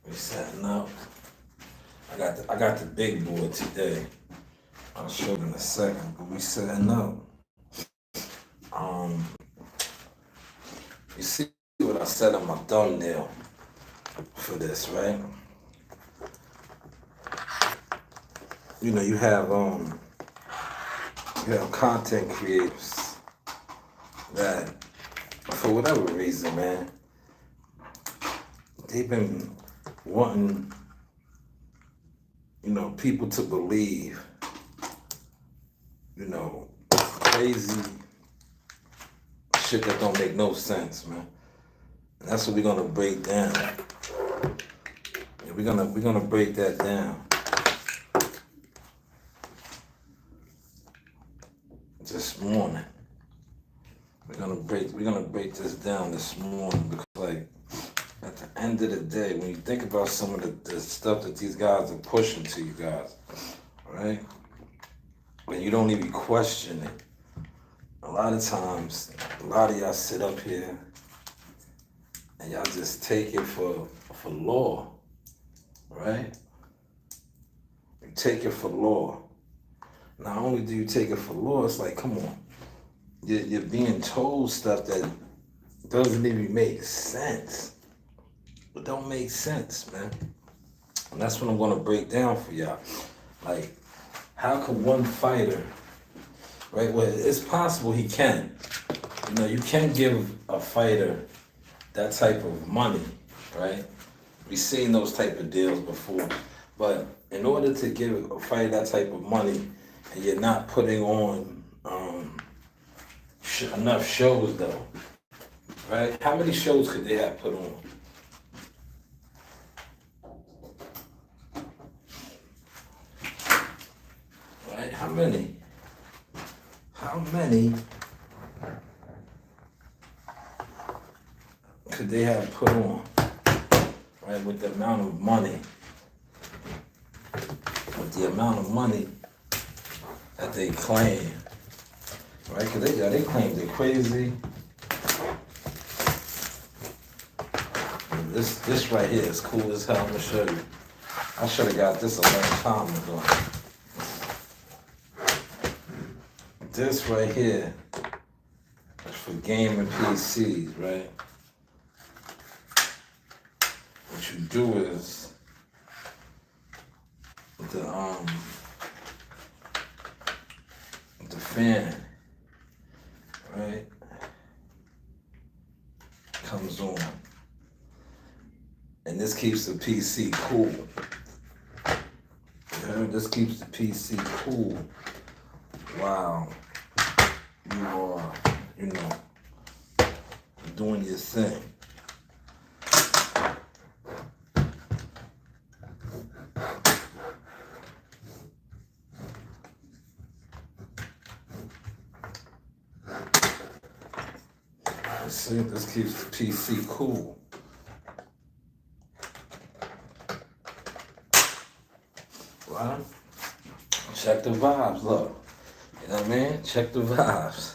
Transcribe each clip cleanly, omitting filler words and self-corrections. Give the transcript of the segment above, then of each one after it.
We setting up. I got the big board today. I'll show you in a second, but we setting up. Um, you see what I said on my thumbnail for this, right? You know, you have content creators that, for whatever reason, man, they've been wanting, people to believe, crazy shit that don't make no sense, man. And that's what we're gonna break down. Yeah, we're gonna break that down this morning. We're gonna break this down this morning because, like, at the end of the day, when you think about some of the stuff that these guys are pushing to you guys, right? And you don't even question it. A lot of times, a lot of y'all sit up here and y'all just take it for law, right? You take it for law. Not only do you take it for law, it's like, come on, you're being told stuff that doesn't even make sense. It don't make sense, man. And that's what I'm gonna break down for y'all. Like, how could one fighter, right? Well, it's possible he can. You can give a fighter that type of money, right? We've seen those type of deals before. But in order to give a fighter that type of money, and you're not putting on enough shows, though, right? How many shows could they have put on? Right? How many? How many could they have put on, right? With the amount of money, that they claim, right? Because they claim they're crazy. This right here is cool as hell. I'm gonna show you. I should have got this a long time ago. This right here is for gaming PCs, right? What you do is the fan, right, comes on, and this keeps the PC cool. You heard? This keeps the PC cool. Wow. You are, doing your thing. See, this keeps the PC cool. Right? Check the vibes, look. You know what I mean? Check the vibes.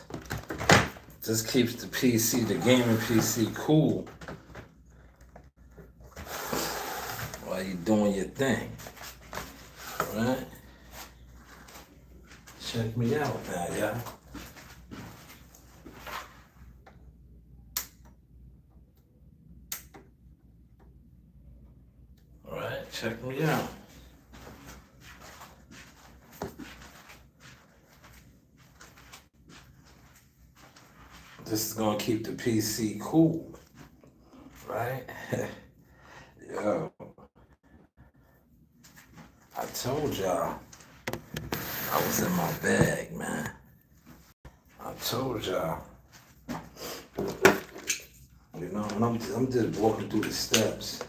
This keeps the PC, the gaming PC, cool while you doing your thing. Right? Check me out now, y'all. Alright, check me out. This is gonna keep the PC cool, right? Yo, I told y'all I was in my bag, man. I told y'all. And I'm just walking through the steps.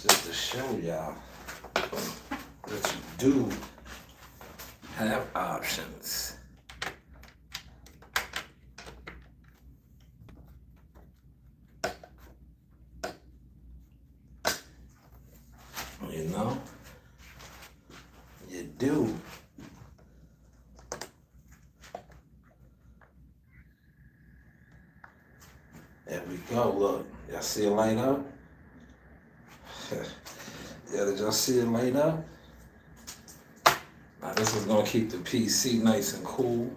Just to show y'all that you do have options. You do. There we go. Look, y'all see it light up? Yeah, did y'all see it light up? Now this is gonna keep the PC nice and cool.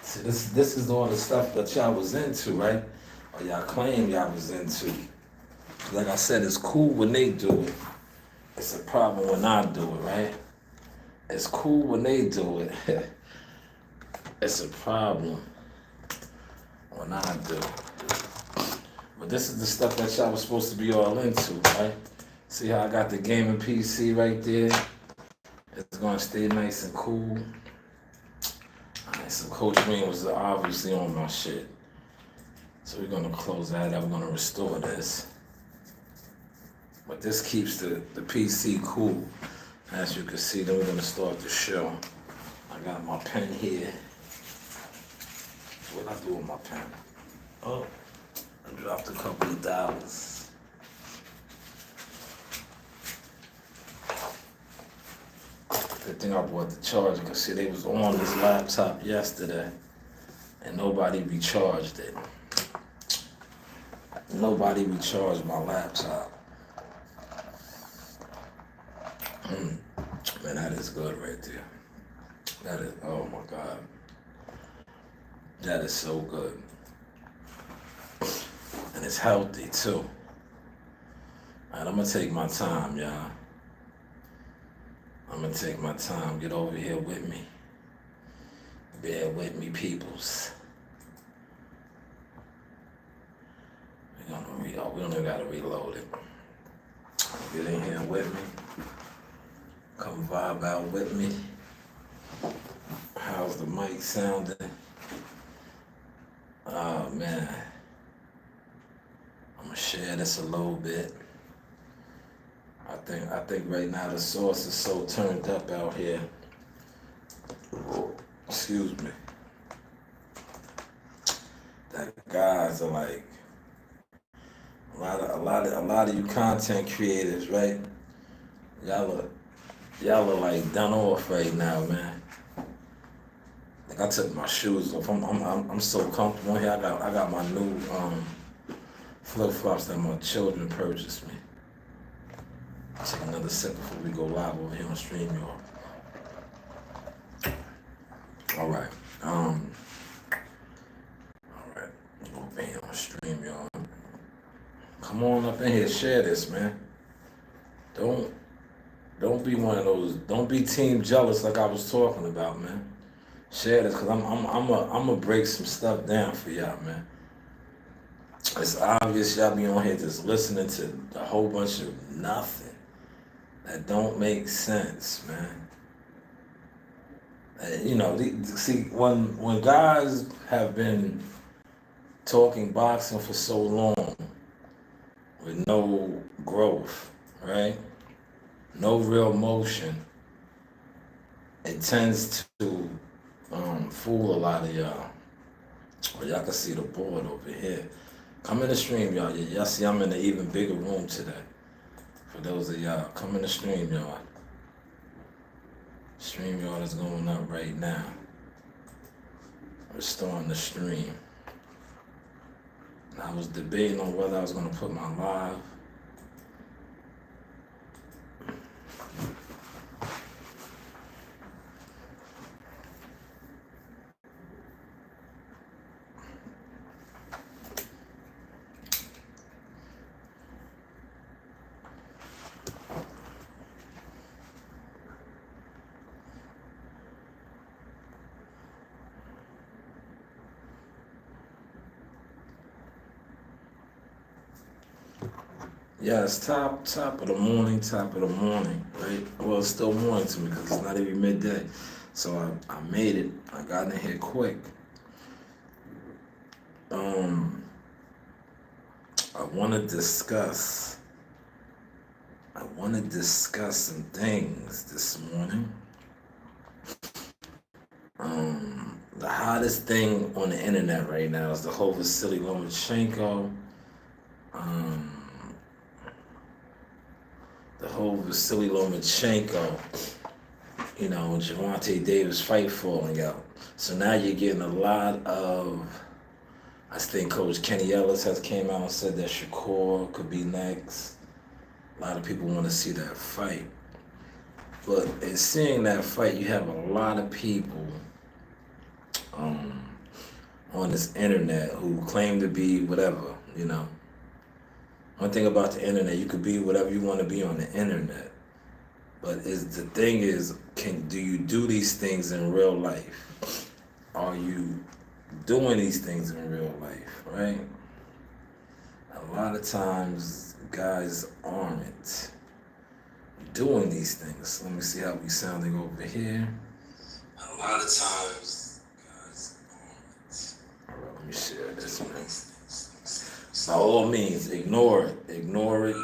See, this is all the stuff that y'all was into, right? Or y'all claim y'all was into. Like I said, it's cool when they do it. It's a problem when I do it, right? It's cool when they do it. It's a problem when I do. But this is the stuff that y'all was supposed to be all into, right? See how I got the gaming PC right there? It's gonna stay nice and cool. Alright, so Coach Green was obviously on my shit. So we're gonna close that out. We're gonna restore this. But this keeps the PC cool. As you can see, then we're gonna start the show. I got my pen here. What I do with my pen? Oh, I dropped a couple of dollars. Good thing I bought the charger, because see, they was on this laptop yesterday and nobody recharged it. Nobody recharged my laptop. Man, that is good right there. That is, oh my God. That is so good. And it's healthy too. All right, I'm gonna take my time, y'all. I'm gonna take my time. Get over here with me. Bear with me, peoples. We don't even gotta reload it. Get in here with me. Come vibe out with me. How's the mic sounding? Oh man. I'm gonna share this a little bit. I think right now the source is so turned up out here. Excuse me. That guys are like a lot of you content creators, right? Y'all are like done off right now, man. Like I took my shoes off. I'm so comfortable here. I got my new flip flops that my children purchased me. I'll take another sip before we go live over here on StreamYard. All right. All right. Over here on StreamYard. Come on up in here, share this, man. Don't be one of those. Don't be team jealous like I was talking about, man. Share this, cause I'm gonna break some stuff down for y'all, man. It's obvious y'all be on here just listening to a whole bunch of nothing that don't make sense, man. You know, see, when guys have been talking boxing for so long with no growth, right? No real motion, it tends to fool a lot of y'all. Well, y'all can see the board over here. Come in the stream, y'all. Y'all see I'm in an even bigger room today. For those of y'all, come in the stream, y'all. StreamYard is going up right now. Restoring the stream. And I was debating on whether I was going to put my live. Yeah, it's top of the morning, right? Well, it's still morning to me because it's not even midday. So I made it. I got in here quick. I want to discuss some things this morning. The hottest thing on the internet right now is the whole Vasily Lomachenko um, the whole Vasily Lomachenko, Gervonta Davis fight falling out. So now you're getting a lot of, I think Coach Kenny Ellis has came out and said that Shakur could be next. A lot of people want to see that fight. But in seeing that fight, you have a lot of people on this internet who claim to be whatever. One thing about the internet, you could be whatever you want to be on the internet. But the thing is, do you do these things in real life? Are you doing these things in real life, right? A lot of times, guys aren't doing these things. Let me see how we sounding over here. A lot of times, guys aren't. All right, let me share this one. By all means, ignore it. Ignore it.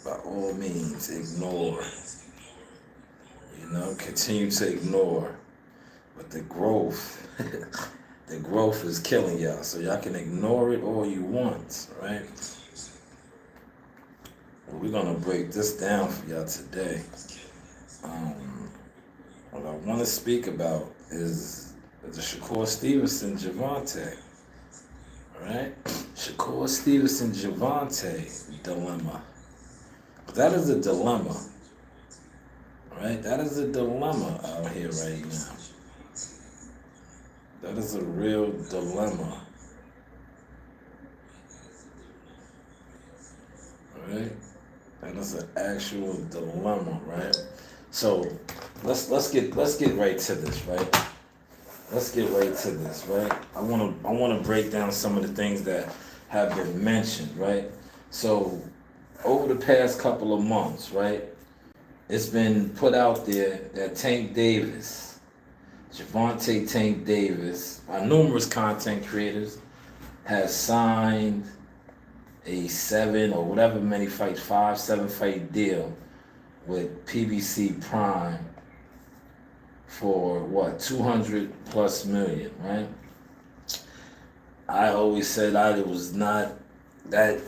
By all means, ignore. Continue to ignore. But the growth, the growth is killing y'all. So y'all can ignore it all you want, right? Well, we're gonna break this down for y'all today. What I want to speak about is the Shakur Stevenson Gervonta. Alright? Shakur Stevenson Gervonta dilemma. That is a dilemma. Right? That is a dilemma out here right now. That is a real dilemma. Right? That is an actual dilemma, right? So let's get right to this, right? Let's get right to this, right? I wanna break down some of the things that have been mentioned, right? So over the past couple of months, right, it's been put out there that Tank Davis, Gervonta Tank Davis, by numerous content creators, has signed a 7 or whatever many fights, 5-7 fight deal with PBC Prime for what, 200 plus million, right? I always said it was not that,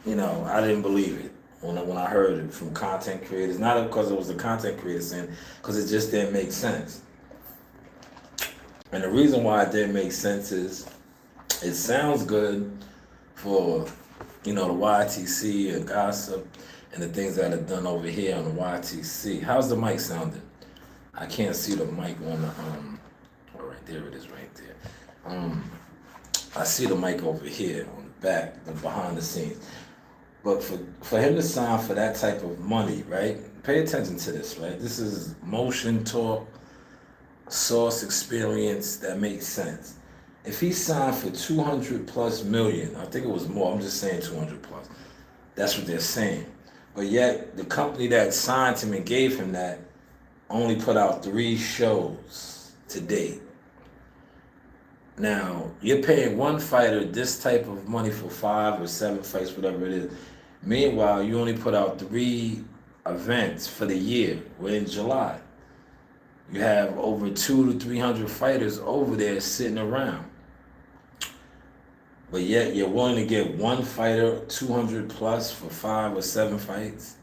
I didn't believe it when I heard it from content creators. Not because it was the content creator saying, because it just didn't make sense. And the reason why it didn't make sense is it sounds good for, the YTC and gossip and the things that are done over here on the YTC. How's the mic sounding? I can't see the mic on the, all right, there it is right there. I see the mic over here on the back, the behind the scenes. But for him to sign for that type of money, right? Pay attention to this, right? This is motion talk, source experience that makes sense. If he signed for 200 plus million, I think it was more, I'm just saying 200 plus. That's what they're saying. But yet, the company that signed him and gave him that only put out 3 shows to date. Now, you're paying one fighter this type of money for 5 or 7 fights, whatever it is. Meanwhile, you only put out 3 events for the year. We're in July. You have over 200 to 300 fighters over there sitting around. But yet you're willing to give one fighter 200 plus for 5 or 7 fights.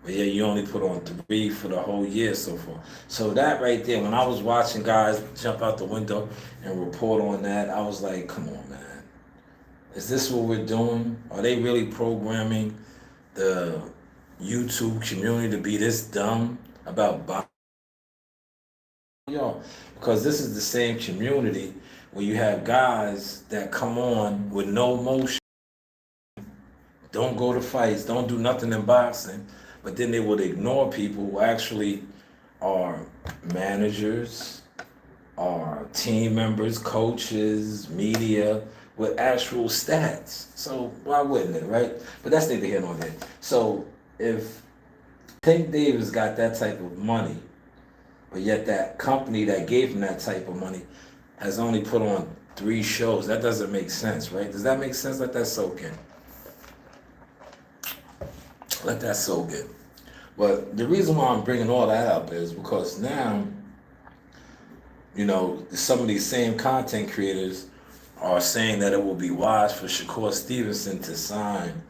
But yet you only put on 3 for the whole year so far. So that right there, when I was watching guys jump out the window and report on that, I was like, come on, man. Is this what we're doing? Are they really programming the YouTube community to be this dumb about boxing? Y'all, because this is the same community where you have guys that come on with no motion, don't go to fights, don't do nothing in boxing, but then they would ignore people who actually are managers, are team members, coaches, media, with actual stats. So why wouldn't it, right? But that's neither here nor there. So if Tank Davis got that type of money, but yet that company that gave him that type of money has only put on 3 shows, that doesn't make sense, right? Does that make sense? Let that soak in. Let that soak in. But the reason why I'm bringing all that up is because now, some of these same content creators are saying that it will be wise for Shakur Stevenson to sign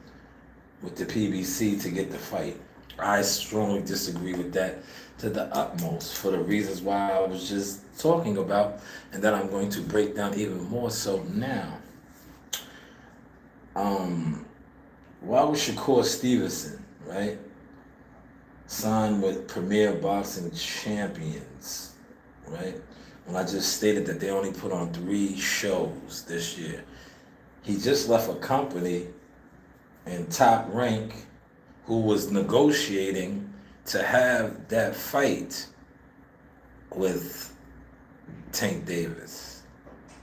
with the PBC to get the fight. I strongly disagree with that to the utmost for the reasons why I was just talking about, and that I'm going to break down even more so now. Why would Shakur Stevenson, right, sign with Premier Boxing Champions, right? When I just stated that they only put on 3 shows this year. He just left a company in Top Rank who was negotiating to have that fight with Tank Davis,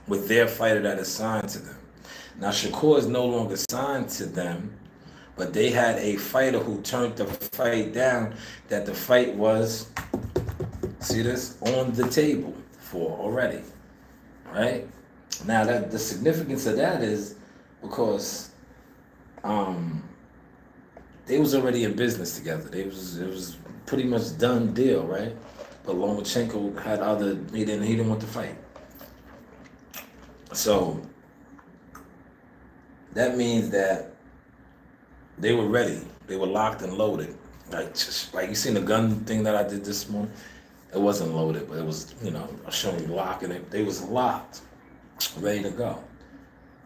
with their fighter that is signed to them. Now Shakur is no longer signed to them, but they had a fighter who turned the fight down, that the fight was, see this, on the table for already, right? Now that the significance of that is because they was already in business together. It was pretty much done deal, right? But Lomachenko had he didn't want to fight. So that means that they were ready. They were locked and loaded. Like you seen the gun thing that I did this morning? It wasn't loaded, but it was, I showing you locking it. They was locked, ready to go.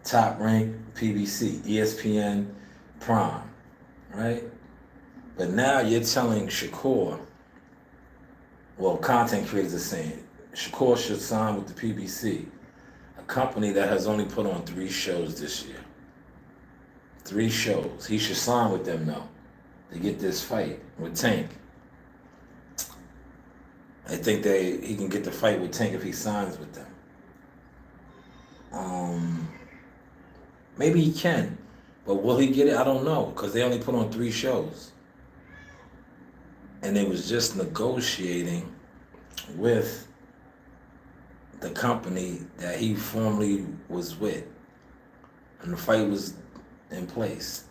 Top Rank, PBC, ESPN, Prime, right? But now you're telling Shakur, well, content creators are saying, Shakur should sign with the PBC, a company that has only put on 3 shows this year. 3 shows. He should sign with them now to get this fight with Tank. I think he can get the fight with Tank if he signs with them. Maybe he can, but will he get it? I don't know, because they only put on 3 shows. And they was just negotiating with the company that he formerly was with. And the fight was in place.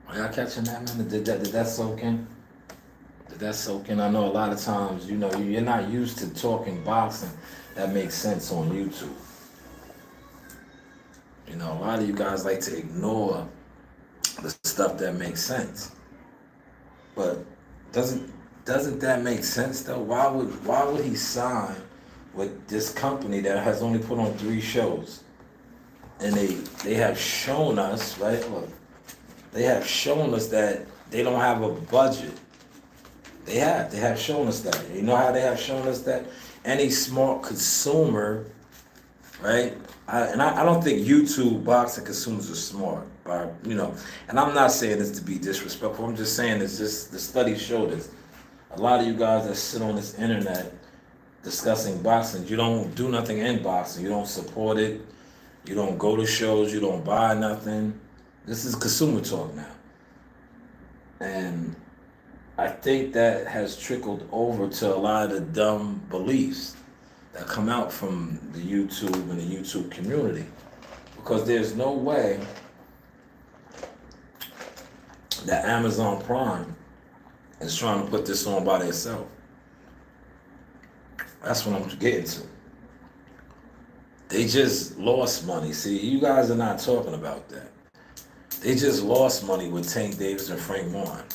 Are y'all catching that, man? Did that soak in? Did that soak in? I know a lot of times, you're not used to talking boxing that makes sense on YouTube. A lot of you guys like to ignore the stuff that makes sense. But doesn't that make sense though? Why would he sign with this company that has only put on 3 shows? And they have shown us, right? Look, they have shown us that they don't have a budget. They have shown us that. You know how they have shown us that? Any smart consumer, right? I don't think YouTube boxing consumers are smart, and I'm not saying this to be disrespectful. I'm just saying it's just the studies show this. A lot of you guys that sit on this internet discussing boxing, you don't do nothing in boxing. You don't support it. You don't go to shows. You don't buy nothing. This is consumer talk now. And I think that has trickled over to a lot of the dumb beliefs that come out from the YouTube and the YouTube community. Because there's no way that Amazon Prime is trying to put this on by themselves. That's what I'm getting to. They just lost money. See, you guys are not talking about that. They just lost money with Tank Davis and Frank Martin.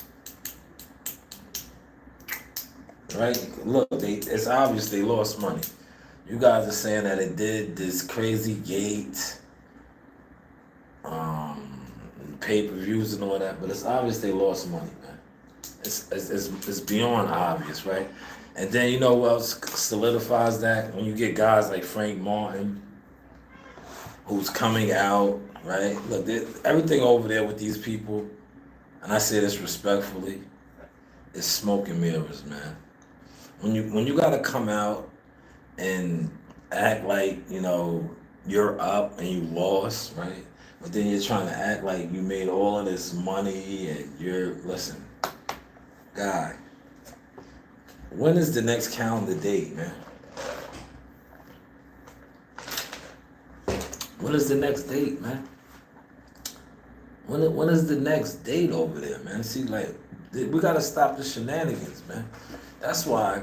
Right? Look, it's obvious they lost money. You guys are saying that it did this crazy gate, pay-per-views and all that, but it's obvious they lost money, man. It's beyond obvious, right? And then you know what else solidifies that? When you get guys like Frank Martin, who's coming out, right? Look, everything over there with these people, and I say this respectfully, is smoke and mirrors, man. When you gotta come out and act like, you're up and you lost, right? But then you're trying to act like you made all of this money and listen, guy, when is the next calendar date, man? When is the next date, man? When is the next date over there, man? See, we gotta stop the shenanigans, man. That's why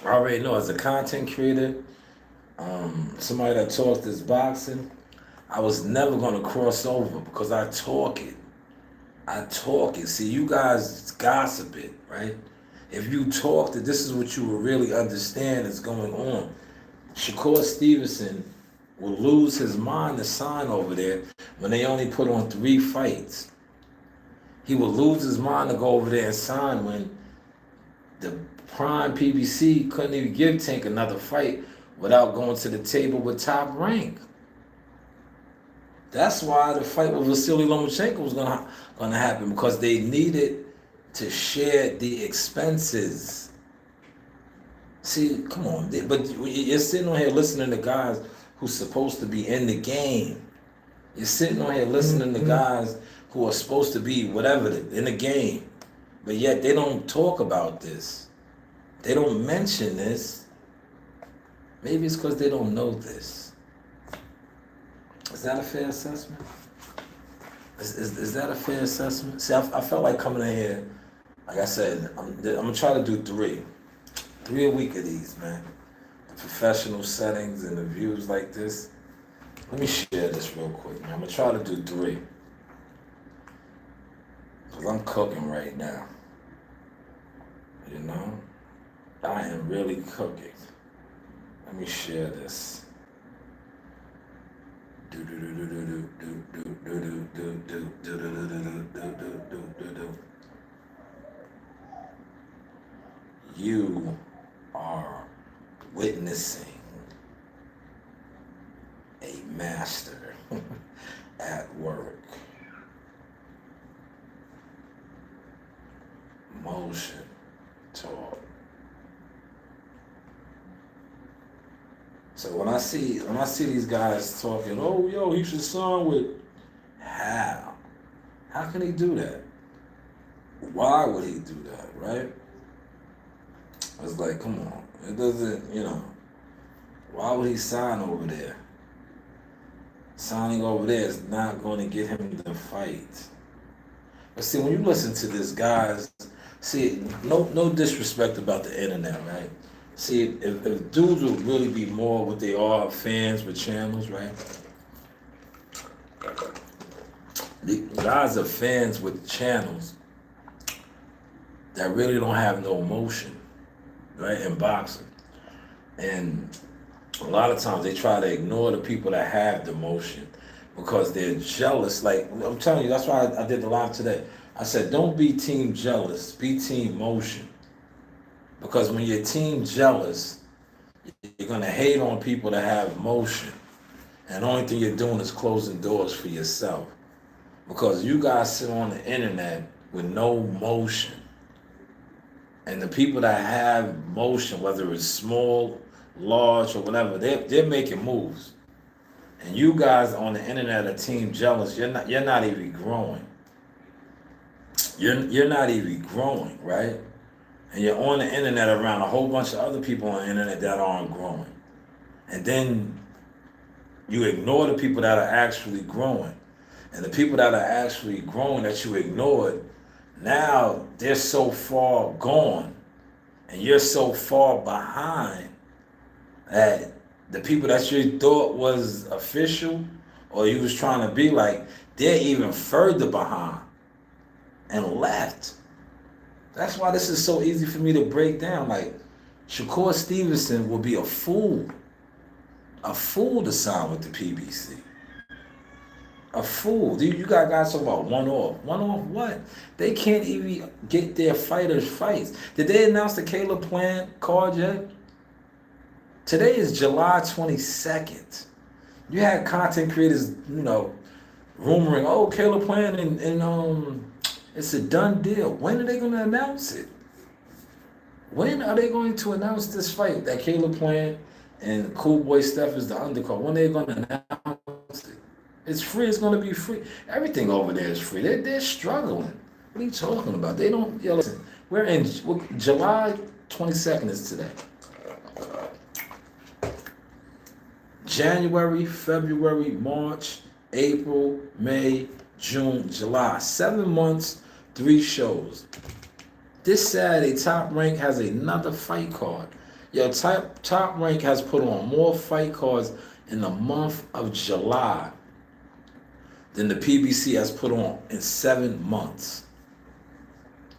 I already know as a content creator, somebody that talks this boxing, I was never gonna cross over because I talk it. I talk it. See, you guys gossip it, right? If you talked it, this is what you will really understand is going on. Shakur Stevenson will lose his mind to sign over there when they only put on 3 fights. He will lose his mind to go over there and sign when the prime PBC couldn't even give Tank another fight without going to the table with Top Rank. That's why the fight with Vasily Lomachenko was gonna happen, because they needed to share the expenses. See, come on, but you're sitting on here listening to guys who's supposed to be in the game. You're sitting on here listening to guys who are supposed to be whatever in the game, but yet they don't talk about this. They don't mention this. Maybe it's because they don't know this. Is that a fair assessment? Is that a fair assessment? See, I felt like coming in here, like I said, I'm gonna try to do 3 a week of these, man. The professional settings and the views like this. Let me share this real quick, man. I'm gonna try to do 3. Because I'm cooking right now. You know? I am really cooking. Let me share this. You are witnessing a master at work. Motion talk. So when I see these guys talking, oh yo, he should sign with, how? How can he do that? Why would he do that, right? It's like, come on. It doesn't, why would he sign over there? Signing over there is not going to get him the fight. But see, when you listen to this, guys, see, no disrespect about the internet, right? See, if dudes would really be more what they are, fans with channels, right? The guys are fans with channels that really don't have no emotion, right, in boxing. And a lot of times they try to ignore the people that have the emotion because they're jealous. Like, I'm telling you, that's why I did the live today. I said, don't be team jealous, be team motion. Because when you're team jealous, you're going to hate on people that have motion. And the only thing you're doing is closing doors for yourself. Because you guys sit on the internet with no motion. And the people that have motion, whether it's small, large, or whatever, they're making moves. And you guys on the internet are team jealous. You're not even growing. You're not even growing, right? And you're on the internet around a whole bunch of other people on the internet that aren't growing. And then you ignore the people that are actually growing. And the people that are actually growing that you ignored, now they're so far gone and you're so far behind that the people that you thought was official or you was trying to be like, they're even further behind and left. That's why this is so easy for me to break down. Like, Shakur Stevenson will be a fool to sign with the PBC. A fool. You got guys talking about one-off. One-off what? They can't even get their fighters fights. Did they announce the Caleb Plant card yet? Today is July 22nd. You had content creators, rumoring, oh, Caleb Plant and it's a done deal. When are they going to announce it? When are they going to announce this fight that Caleb Plant and Cool Boy Steph is the undercard? When are they going to announce it? It's free. It's going to be free. Everything over there is free. They're struggling. What are you talking about? They don't. Listen. We're in July 22nd is today. January, February, March, April, May, June, July. 7 months, 3 shows. This Saturday, Top Rank has another fight card. Yo, Top Rank has put on more fight cards in the month of July than the PBC has put on in 7 months.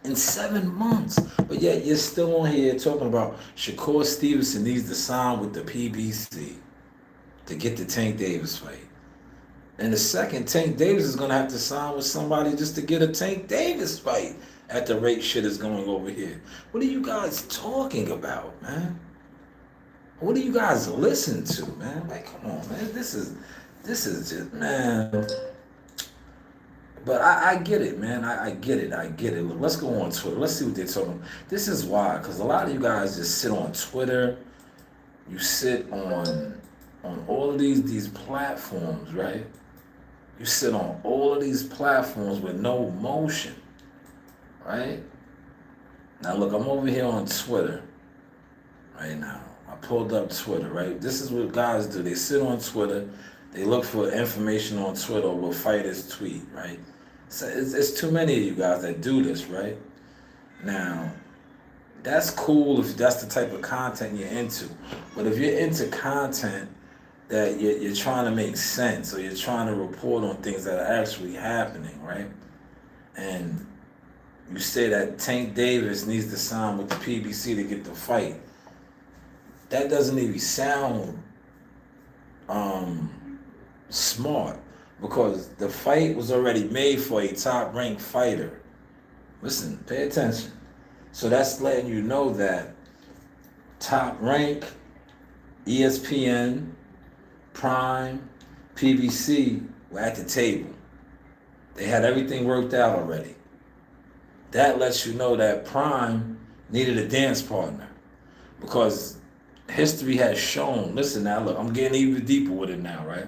In 7 months. But yet you're still on here talking about Shakur Stevenson needs to sign with the PBC to get the Tank Davis fight. And the second, Tank Davis is going to have to sign with somebody just to get a Tank Davis fight at the rate shit is going over here. What are you guys talking about, man? What do you guys listen to, man? Like, come on, man. This is just, man. But I get it, man. I get it. Look, let's go on Twitter. Let's see what they're talking about. This is why, because a lot of you guys just sit on Twitter. You sit on all of these platforms, right? You sit on all of these platforms with no motion, right? Now look, I'm over here on Twitter right now. I pulled up Twitter, right? This is what guys do. They sit on Twitter. They look for information on Twitter or what fighters tweet, right? So it's too many of you guys that do this, right? Now, that's cool if that's the type of content you're into. But if you're into content that you're trying to make sense or you're trying to report on things that are actually happening, right? And you say that Tank Davis needs to sign with the PBC to get the fight. That doesn't even sound smart because the fight was already made for a top-ranked fighter. Listen, pay attention. So that's letting you know that Top Rank, ESPN, Prime, PBC were at the table. They had everything worked out already. That lets you know that Prime needed a dance partner because history has shown, listen now, look, I'm getting even deeper with it now, right?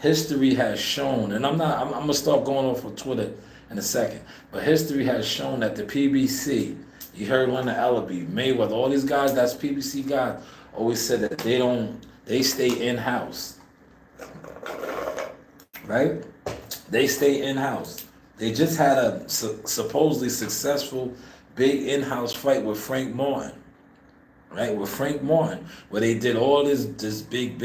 History has shown, and I'm gonna start going off of Twitter in a second, but history has shown that the PBC, you heard Leonard Ellaby, Mayweather, all these guys, that's PBC guys, always said that they stay in-house, right? They stay in-house. They just had a supposedly successful big in-house fight with Frank Martin, right? With Frank Martin, where they did all these big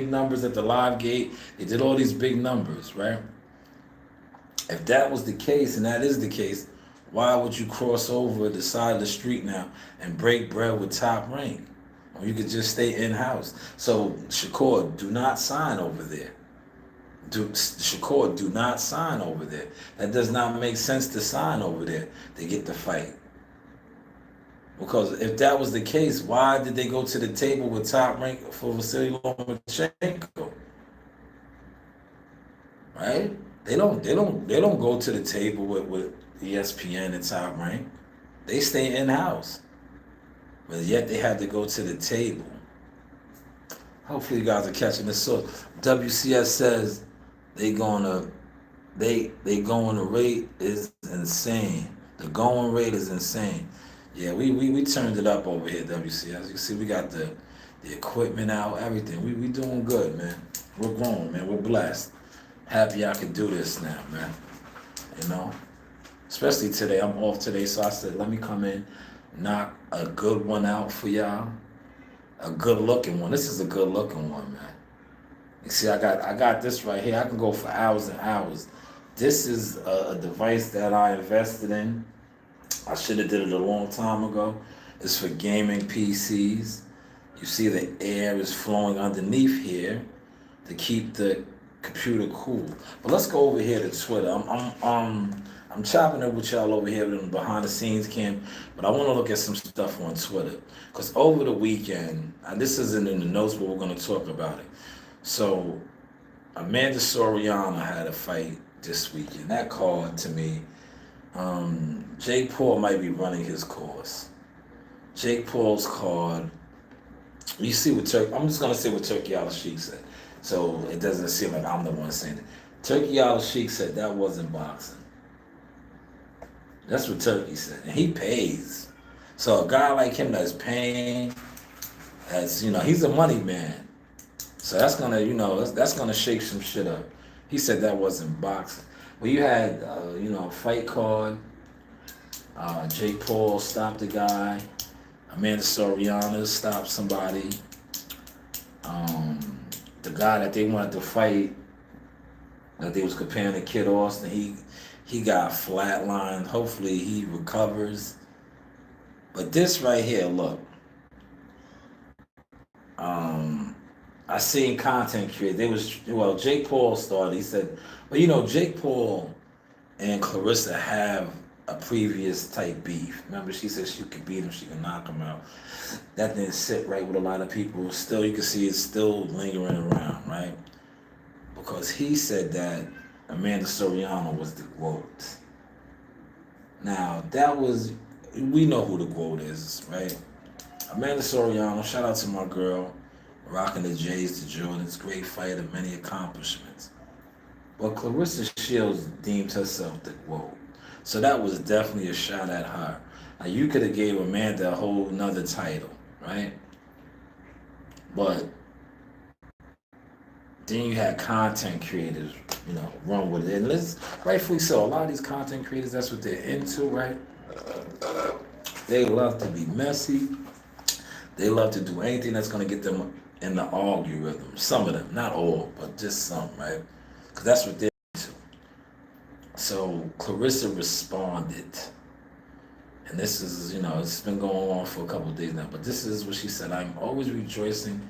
numbers at the Live Gate. They did all these big numbers, right? If that was the case, and that is the case, why would you cross over the side of the street now and break bread with Top Rank? Or you could just stay in-house. So Shakur, do not sign over there. Shakur, do not sign over there. That does not make sense to sign over there to get the fight. Because if that was the case, why did they go to the table with Top Rank for Vasily Lomachenko? Right? They don't go to the table with ESPN and Top Rank. They stay in-house. But yet they had to go to the table. Hopefully you guys are catching this. So WCS says the going rate is insane. The going rate is insane. Yeah, we turned it up over here, WCS. You see, we got the equipment out, everything. We doing good, man. We're growing, man. We're blessed. Happy I can do this now, man. You know? Especially today. I'm off today, so I said, let me come in, knock a good one out for y'all. A good looking one. This is a good looking one, man. You see, I got this right here. I can go for hours and hours. This is a device that I invested in. I should have did it a long time ago. It's for gaming PCs. You see the air is flowing underneath here to keep the computer cool. But let's go over here to Twitter. I'm chopping it with y'all over here in the behind the scenes cam, but I want to look at some stuff on Twitter. Because over the weekend, and this isn't in the notes, but we're going to talk about it. So, Amanda Soriano had a fight this weekend. That card to me, Jake Paul might be running his course. Jake Paul's card, you see what I'm just going to say what Turki Al-Sheikh said. So it doesn't seem like I'm the one saying it. Turki Al-Sheikh said that wasn't boxing. That's what Turki said. And he pays. So a guy like him that's paying, he's a money man. So that's gonna, that's gonna shake some shit up. He said that wasn't boxing. Well, you had, a fight card. Jake Paul stopped the guy. Amanda Soriano stopped somebody. The guy that they wanted to fight, that they was comparing to Kid Austin, he got flatlined. Hopefully he recovers. But this right here, look. I seen content creators. Jake Paul started. He said, well, Jake Paul and Clarissa have a previous type beef. Remember, she said she could beat him, she could knock him out. That didn't sit right with a lot of people. Still, you can see it's still lingering around, right? Because he said that Amanda Soriano was the GOAT. Now, we know who the GOAT is, right? Amanda Soriano, shout out to my girl, rocking the J's, the Jordans, great fighter, many accomplishments. But Clarissa Shields deemed herself the GOAT. So that was definitely a shot at her. Now, you could have gave Amanda a whole nother title, right? But then you had content creators, run with it. And rightfully so. A lot of these content creators, that's what they're into, right? They love to be messy. They love to do anything that's going to get them in the algorithm. Some of them, not all, but just some, right? Because that's what they're into. So Clarissa responded. And this is, it's been going on for a couple of days now. But this is what she said. I'm always rejoicing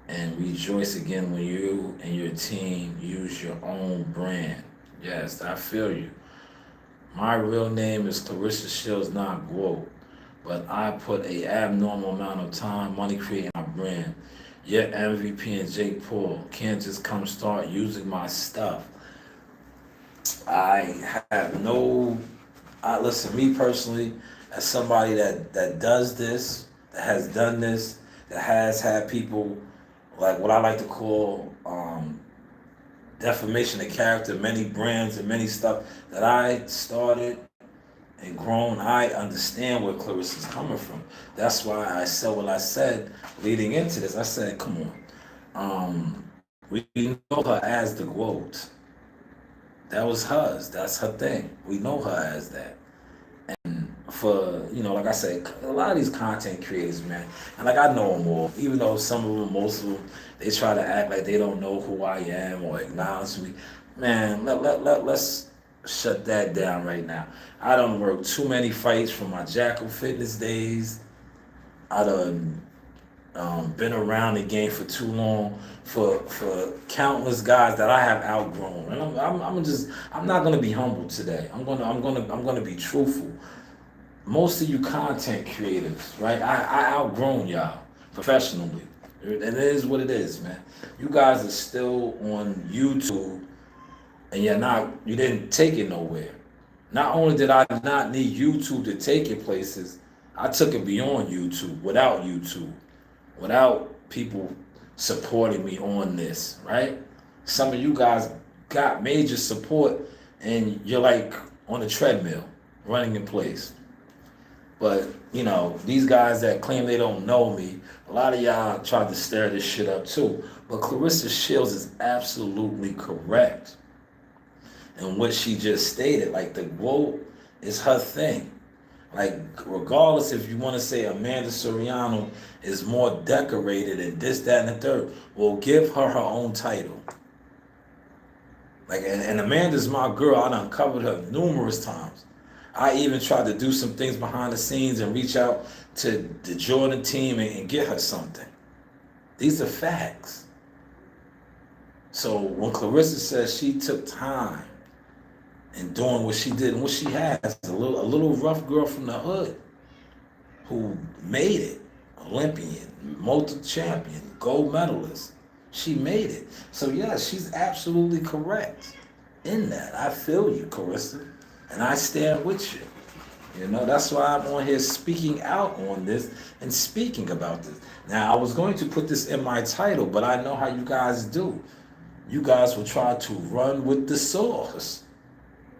and rejoice again when you and your team use your own brand. Yes, I feel you. My real name is Clarissa Shields, not GOAT. But I put a abnormal amount of time, money creating my brand. Your MVP and Jake Paul can't just come start using my stuff. Listen, me personally, as somebody that does this, that has done this, that has had people, like what I like to call defamation of character, many brands and many stuff that I started and grown, I understand where Clarissa's coming from. That's why I said what I said leading into this. I said, come on. We know her as the GOAT. That was hers. That's her thing. We know her as that. And for, like I said, a lot of these content creators, man, and like I know them all, even though some of them, most of them, they try to act like they don't know who I am or acknowledge me. Man, let's shut that down right now. I done worked too many fights from my Jackal Fitness days. I done been around the game for too long for countless guys that I have outgrown, and I'm not gonna be humble today. I'm gonna be truthful. Most of you content creators, right? I outgrown y'all professionally, and it is what it is, man. You guys are still on YouTube, and you didn't take it nowhere. Not only did I not need YouTube to take it places, I took it beyond YouTube, without people supporting me on this, right? Some of you guys got major support and you're like on a treadmill, running in place. But, these guys that claim they don't know me, a lot of y'all tried to stir this shit up too. But Clarissa Shields is absolutely correct in what she just stated. Like, the GOAT is her thing. Like, regardless if you want to say Amanda Soriano is more decorated and this, that, and the third, well, give her her own title. Like, and Amanda's my girl. I done covered her numerous times. I even tried to do some things behind the scenes and reach out to the Jordan team and get her something. These are facts. So when Clarissa says she took time and doing what she did and what she has, a little rough girl from the hood who made it, Olympian, multi-champion, gold medalist. She made it. So yeah, she's absolutely correct in that. I feel you, Clarissa, and I stand with you. That's why I'm on here speaking out on this and speaking about this. Now, I was going to put this in my title, but I know how you guys do. You guys will try to run with the source.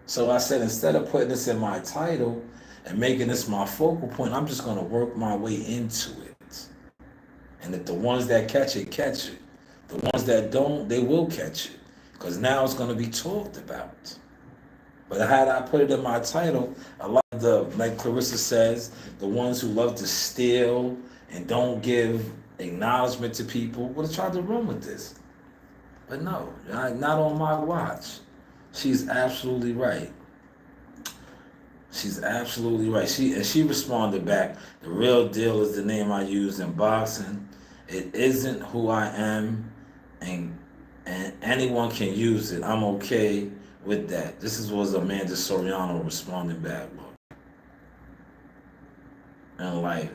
So I said, instead of putting this in my title and making this my focal point, I'm just going to work my way into it. And if the ones that catch it, catch it. The ones that don't, they will catch it. Because now it's going to be talked about. But had I put it in my title, a lot of the, like Clarissa says, the ones who love to steal and don't give acknowledgement to people would have tried to run with this. But no, not on my watch. She's absolutely right. She's absolutely right. She responded back. The real deal is the name I use in boxing. It isn't who I am, and anyone can use it. I'm okay with that. Was Amanda Soriano responding back. And like,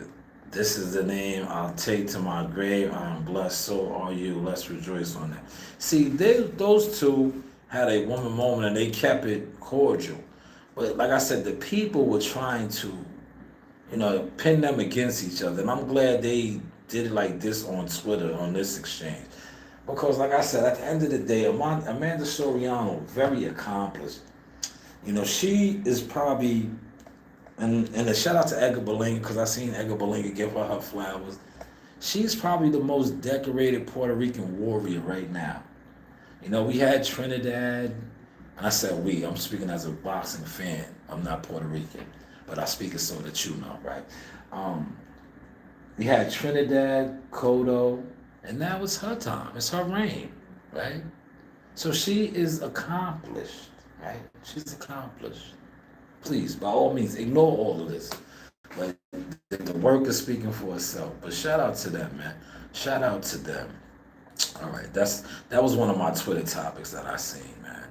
this is the name I'll take to my grave. I am blessed, so are you. Let's rejoice on that. See, those two had a woman moment and they kept it cordial. But like I said, the people were trying to, pin them against each other. And I'm glad they did it like this on Twitter, on this exchange. Because like I said, at the end of the day, Amanda Soriano, very accomplished. She is probably, and a shout out to Edgar Berlanga, because I seen Edgar Berlanga give her flowers. She's probably the most decorated Puerto Rican warrior right now. We had Trinidad, and I said we, I'm speaking as a boxing fan. I'm not Puerto Rican, but I speak it so that you know, right? We had Trinidad, Cotto, and now it's her time. It's her reign, right? So she is accomplished, right? She's accomplished. Please, by all means, ignore all of this. But the work is speaking for itself. But shout out to them, man. Shout out to them. All right, that was one of my Twitter topics that I seen, man.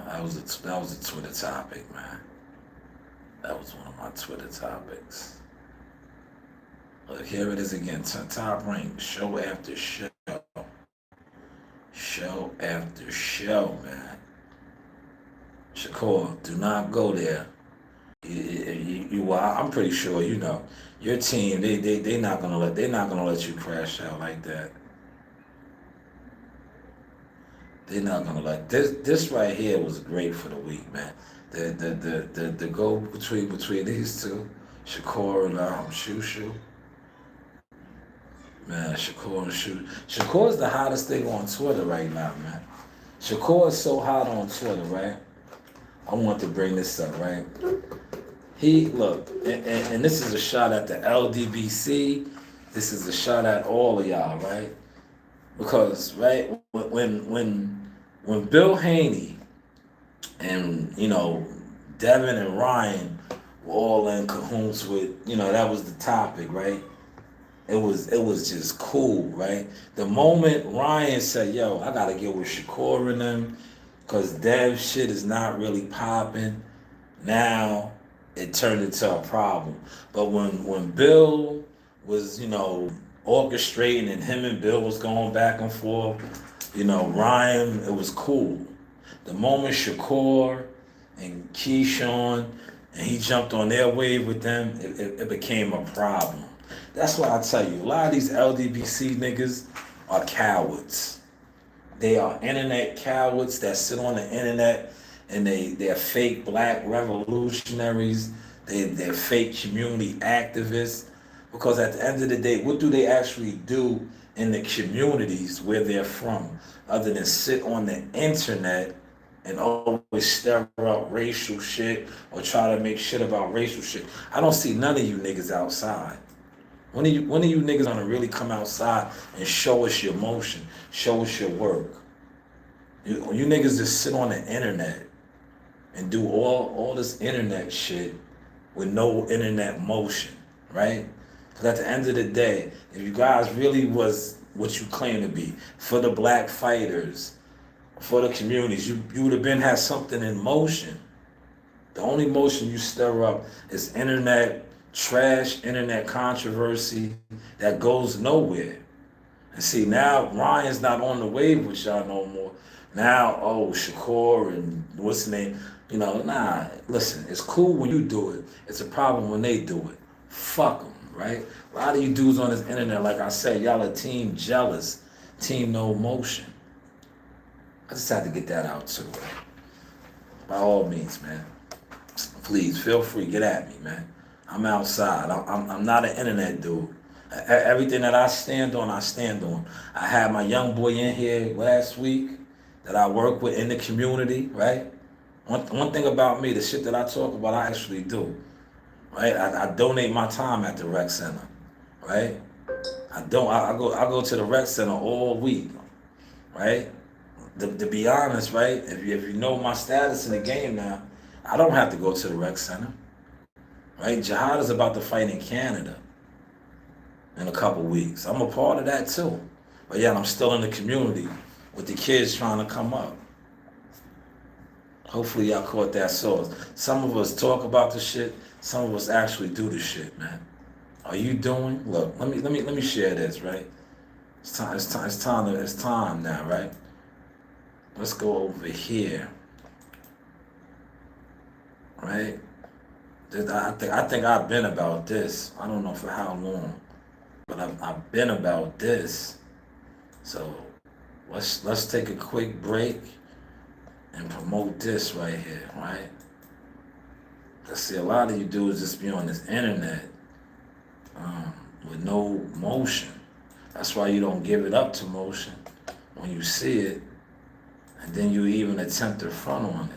That was a Twitter topic, man. That was one of my Twitter topics. Look, here it is again. Top rank, show after show. Show after show, man. Shakur, do not go there. I'm pretty sure your team. They're not gonna let you crash out like that. They're not gonna let this right here was great for the week, man. The go between these two, Shakur and Shushu. Man, Shakur and Shushu. Shakur's the hottest thing on Twitter right now, man. Shakur is so hot on Twitter, right? I want to bring this up, right? And this is a shot at the LDBC. This is a shot at all of y'all, right? Because, right, when Bill Haney and, Devin and Ryan were all in cahoots with, that was the topic, right? It was just cool, right? The moment Ryan said, yo, I gotta get with Shakur and them, because Dev shit is not really popping, now it turned into a problem. But when Bill was, orchestrating and him and Bill was going back and forth, Ryan, it was cool. The moment Shakur and Keyshawn, and he jumped on their wave with them, it became a problem. That's why I tell you, a lot of these LDBC niggas are cowards. They are internet cowards that sit on the internet and they're fake black revolutionaries. They're fake community activists. Because at the end of the day, what do they actually do in the communities where they're from, other than sit on the internet and always stir up racial shit or try to make shit about racial shit? I don't see none of you niggas outside. When are you niggas gonna really come outside and show us your motion, show us your work? You niggas just sit on the internet and do all this internet shit with no internet motion, right? Because at the end of the day, if you guys really was what you claim to be, for the black fighters, for the communities, you would have had something in motion. The only motion you stir up is internet trash, internet controversy that goes nowhere. And see, now Ryan's not on the wave with y'all no more. Now, Shakur and what's the name? Listen, it's cool when you do it. It's a problem when they do it. Fuck them, right? A lot of you dudes on this internet, like I said, y'all are team jealous, team no motion. I just had to get that out too, right? By all means, man. Please, feel free, get at me, man. I'm outside. I'm not an internet dude. Everything that I stand on, I stand on. I had my young boy in here last week that I work with in the community, right? One thing about me, the shit that I talk about, I actually do. Right? I donate my time at the rec center. Right? I go to the rec center all week. Right? To be honest, right? If you know my status in the game now, I don't have to go to the rec center. Right? Jihad is about to fight in Canada in a couple weeks. I'm a part of that too. But yeah, I'm still in the community with the kids trying to come up. Hopefully y'all caught that source. Some of us talk about the shit. Some of us actually do the shit, man. Are you doing? Look, let me share this, right? It's time now, right? Let's go over here, right? I think I've been about this. I don't know for how long, but I've been about this. So let's take a quick break and promote this right here, right? Cause see, a lot of you dudes just be on this internet with no motion. That's why you don't give it up to motion when you see it, and then you even attempt to front on it.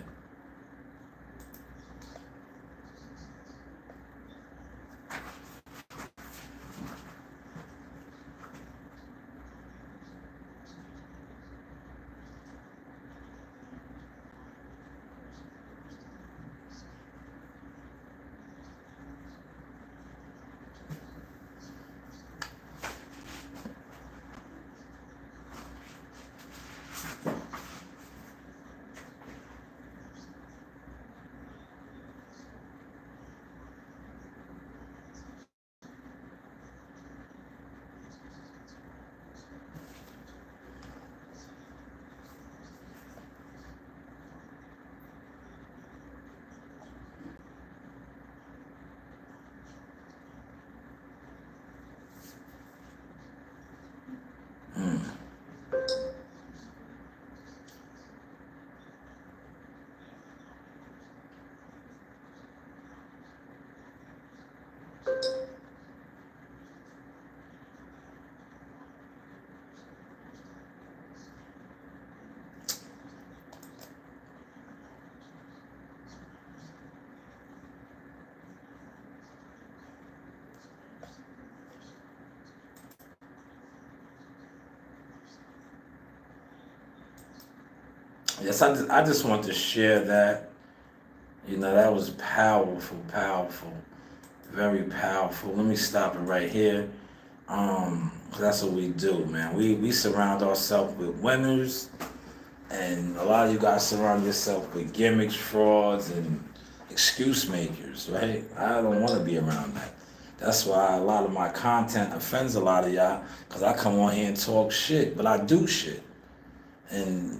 Yes, I just want to share that. That was powerful, powerful, very powerful. Let me stop it right here. 'Cause that's what we do, man. We surround ourselves with winners, and a lot of you guys surround yourself with gimmicks, frauds, and excuse makers, right? I don't want to be around that. That's why a lot of my content offends a lot of y'all, because I come on here and talk shit, but I do shit. And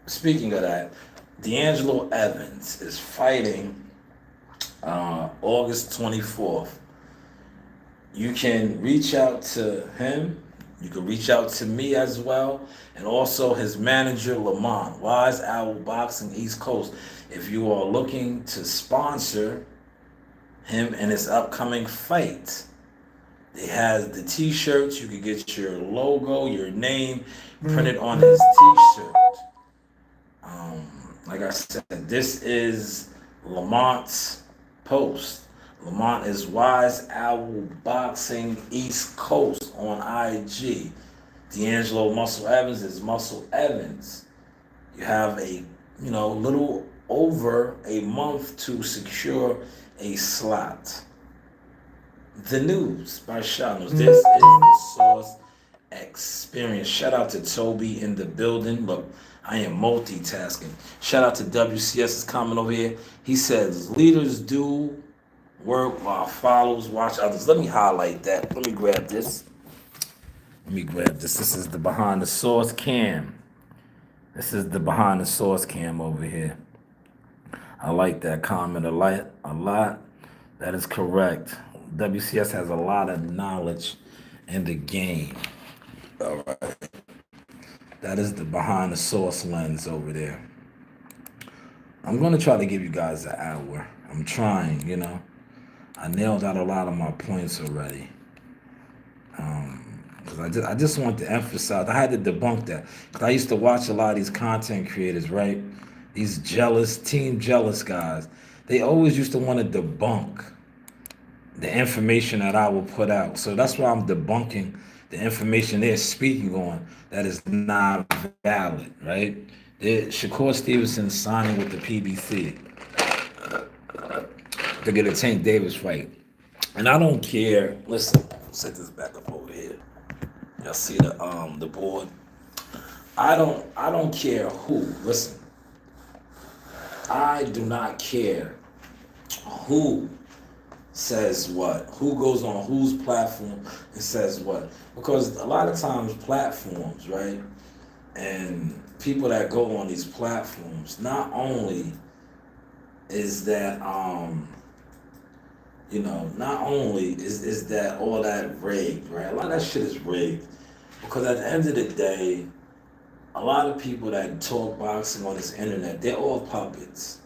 speaking of that, D'Angelo Evans is fighting August 24th. You can reach out to him. You can reach out to me as well, and also his manager, Lamont, Wise Owl Boxing East Coast. If you are looking to sponsor him in his upcoming fight, they have the t-shirts. You can get your logo, your name printed on his t-shirt. Like I said, this is Lamont's post. Lamont is Wise Owl Boxing East Coast on IG. D'Angelo Muscle Evans is Muscle Evans. You have little over a month to secure a slot. The news by Shadows. This is the Source Experience. Shout out to Toby in the building. Look, I am multitasking. Shout out to WCS's comment over here. He says, leaders do work while followers watch others. Let me highlight that. Let me grab this. This is the Behind the Source cam. This is the Behind the Source cam over here. I like that comment a lot. That is correct. WCS has a lot of knowledge in the game. All right. That is the Behind the Source lens over there. I'm going to try to give you guys an hour. I'm trying, I nailed out a lot of my points already. Because I just want to emphasize, I had to debunk that. Because I used to watch a lot of these content creators, right? these jealous, team jealous guys, they always used to want to debunk the information that I will put out. So that's why I'm debunking the information they're speaking on that is not valid, right? Shakur Stevenson signing with the PBC to get a Tank Davis fight. And I don't care. Listen, set this back up over here. Y'all see the board? I don't care who. Listen, I do not care who says what, who goes on whose platform and says what. Because a lot of times platforms, right? And people that go on these platforms, not only is that not only is that all that rigged, right? A lot of that shit is rigged. Because at the end of the day, a lot of people that talk boxing on this internet, they're all puppets.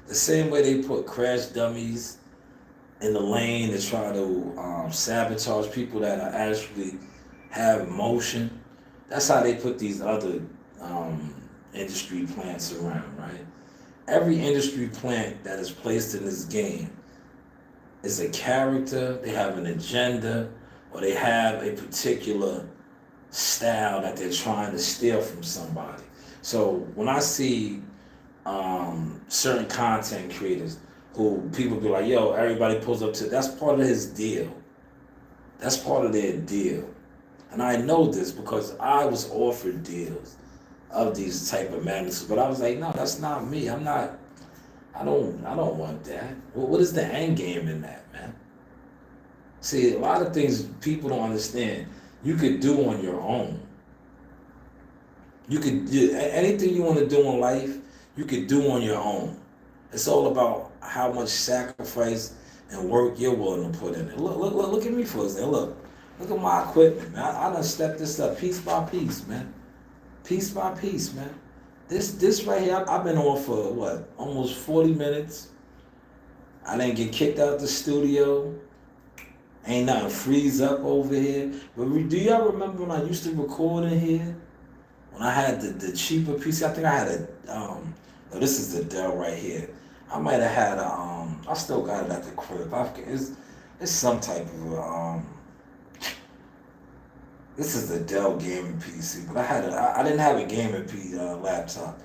The same way they put crash dummies in the lane to try to sabotage people that are actually have motion. That's how they put these other industry plants around, right? Every industry plant that is placed in this game is a character, they have an agenda, or they have a particular style that they're trying to steal from somebody. So when I see certain content creators who people be like, yo, everybody pulls up to, that's part of his deal. That's part of their deal. And I know this because I was offered deals of these type of magnitudes, but I was like, no, that's not me. I don't want that. What is the end game in that, man? See, a lot of things people don't understand. You could do on your own. Anything you want to do in life, you could do on your own. It's all about how much sacrifice and work you're willing to put in it. Look at me for example. Look at my equipment, man. I done stepped this up piece by piece, man. Piece by piece, man. This right here, I've been on for what, almost 40 minutes. I didn't get kicked out the studio. Ain't nothing freeze up over here. But do y'all remember when I used to record in here? When I had the cheaper PC, I think I had this is the Dell right here. I might have had I still got it at the crib. It's some type of this is the Dell gaming PC, but I didn't have a gaming laptop.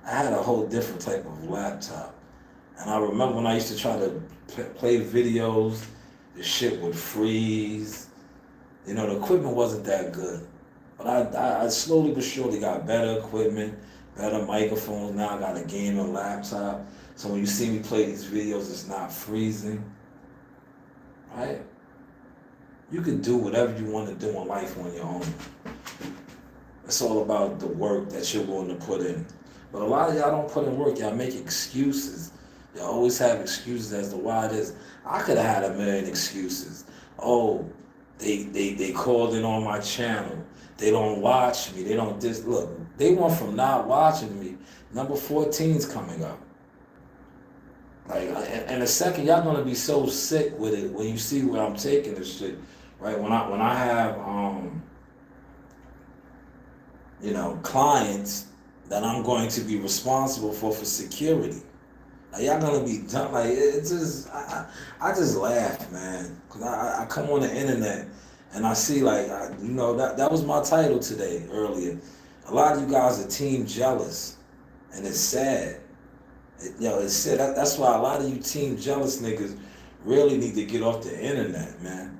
I had a whole different type of laptop. And I remember when I used to try to play videos, the shit would freeze. You know, the equipment wasn't that good. But I slowly but surely got better equipment, better microphones. Now I got a gaming laptop. So when you see me play these videos, it's not freezing. Right? You can do whatever you want to do in life on your own. It's all about the work that you're willing to put in. But a lot of y'all don't put in work. Y'all make excuses. Y'all always have excuses as to why it is. I could have had a million excuses. Oh, they called in on my channel. They don't watch me. They don't look. They went from not watching me. Number 14's coming up. Like in a second, y'all gonna be so sick with it when you see where I'm taking this shit. Right? When I have clients that I'm going to be responsible for security. Like, y'all gonna be done. Like, it's just I just laugh, man, cause I come on the internet and I see that was my title today earlier. A lot of you guys are team jealous, and it's sad. It's sad. That's why a lot of you team jealous niggas really need to get off the internet, man,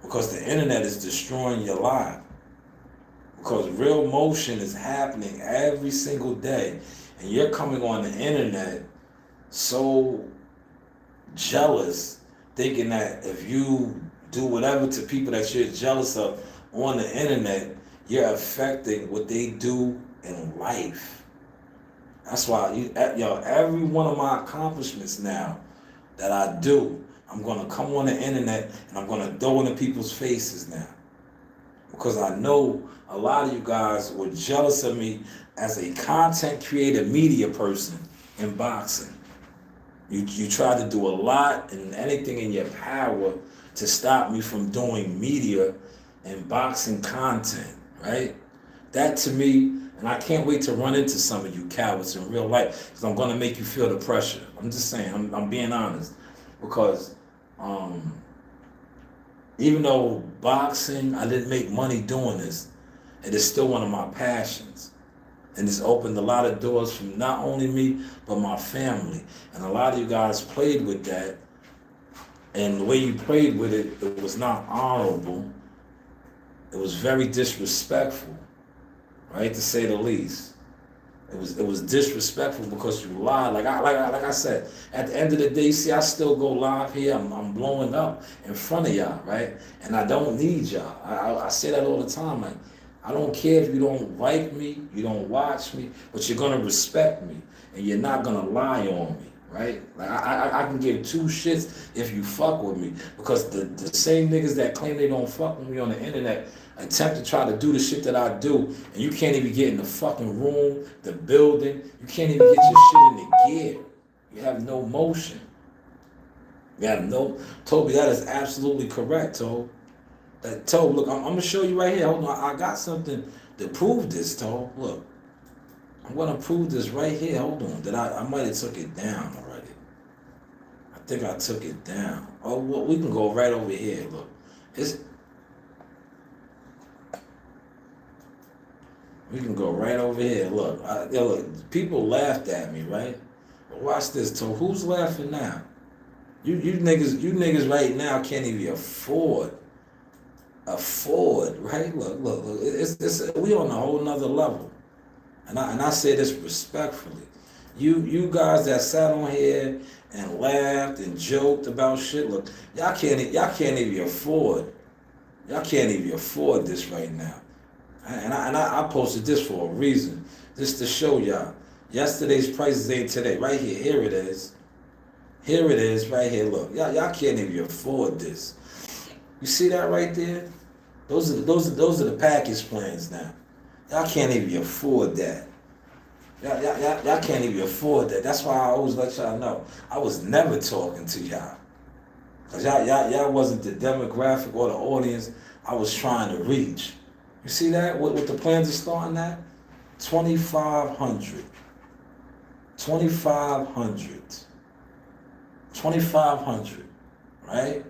because the internet is destroying your life. Because real motion is happening every single day, and you're coming on the internet so jealous, thinking that if you do whatever to people that you're jealous of on the internet, you're affecting what they do in life. That's why every one of my accomplishments now that I do, I'm gonna come on the internet and I'm gonna throw it in people's faces now. Because I know a lot of you guys were jealous of me as a content creator, media person in boxing. You tried to do a lot and anything in your power to stop me from doing media and boxing content, right? That to me, And I can't wait to run into some of you cowards in real life because I'm gonna make you feel the pressure. I'm just saying, I'm being honest. Because even though boxing, I didn't make money doing this, it is still one of my passions. And it's opened a lot of doors from not only me, but my family. And a lot of you guys played with that. And the way you played with it, it was not honorable. It was very disrespectful, right, to say the least. It was disrespectful because you lied. Like I said, at the end of the day, see, I still go live here. I'm blowing up in front of y'all, right? And I don't need y'all. I say that all the time. Like, I don't care if you don't like me, you don't watch me, but you're gonna respect me, and you're not gonna lie on me, right? Like I can give two shits if you fuck with me, because the same niggas that claim they don't fuck with me on the internet attempt to try to do the shit that I do, and you can't even get in the fucking room, the building. You can't even get your shit in the gear. You have no motion. You have no. Toby, that is absolutely correct, Toby. Toby, look, I'm gonna show you right here. Hold on, I got something to prove this, Toby. Look, I'm gonna prove this right here. Hold on, that I might have took it down already. I think I took it down. Oh, well, we can go right over here. Look, we can go right over here. Look, look, people laughed at me, right? But watch this, Toby. Who's laughing now? You niggas right now can't even afford, right? Look, it's we on a whole nother level. And I say this respectfully. You guys that sat on here and laughed and joked about shit, look, y'all can't even afford. Y'all can't even afford this right now. And I posted this for a reason. Just to show y'all. Yesterday's prices ain't today. Right here. Here it is. Here it is right here. Look. Y'all can't even afford this. You see that right there? Those are the package plans now. Y'all can't even afford that. Y'all can't even afford that. That's why I always let y'all know. I was never talking to y'all. Cause y'all wasn't the demographic or the audience I was trying to reach. You see that? What the plans are starting at? 2,500. 2,500. 2,500. Right?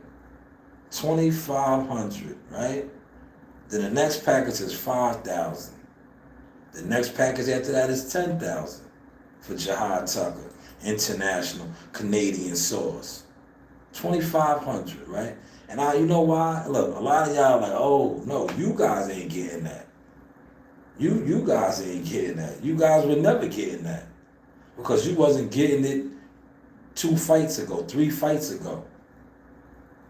2,500. Right? Then the next package is 5,000. The next package after that is 10,000 for Jihad Tucker, international Canadian source. 2,500, right? And you know why? Look, a lot of y'all are like, oh no, you guys ain't getting that. You guys ain't getting that. You guys were never getting that because you wasn't getting it 2 fights ago, 3 fights ago,